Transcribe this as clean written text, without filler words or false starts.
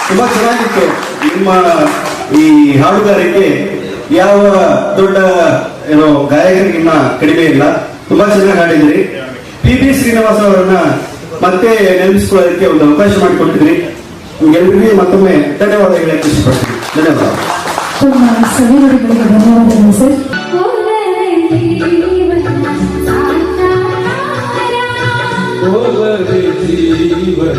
ತುಂಬಾ ಚೆನ್ನಾಗಿತ್ತು ನಿಮ್ಮ ಈ ಹಾಡುಗಾರಿಕೆ. ಯಾವ ದೊಡ್ಡ ಏನೋ ಗಾಯಕರಿಗಿನ್ನ ಕಡಿಮೆ ಇಲ್ಲ. ತುಂಬಾ ಚೆನ್ನಾಗಿ ಹಾಡಿದ್ರಿ. ಪಿ ಬಿ ಶ್ರೀನಿವಾಸ್ ಅವರನ್ನ ಮತ್ತೆ ನೆನಪಿಸ್ಕೊಳ್ಳೋದಕ್ಕೆ ಒಂದು ಅವಕಾಶ ಮಾಡಿಕೊಟ್ಟಿದ್ರಿ. ನಿಮ್ಗೆಲ್ಲರಿಗೂ ಮತ್ತೊಮ್ಮೆ ಧನ್ಯವಾದ ಹೇಳಕ್ಕೆ ಇಷ್ಟಪಡ್ತೀನಿ. ಧನ್ಯವಾದ. ಸವಿವರಿಗಳಿಗೆ ಧನ್ಯವಾದಗಳು ಸರ್. ಜೀವನ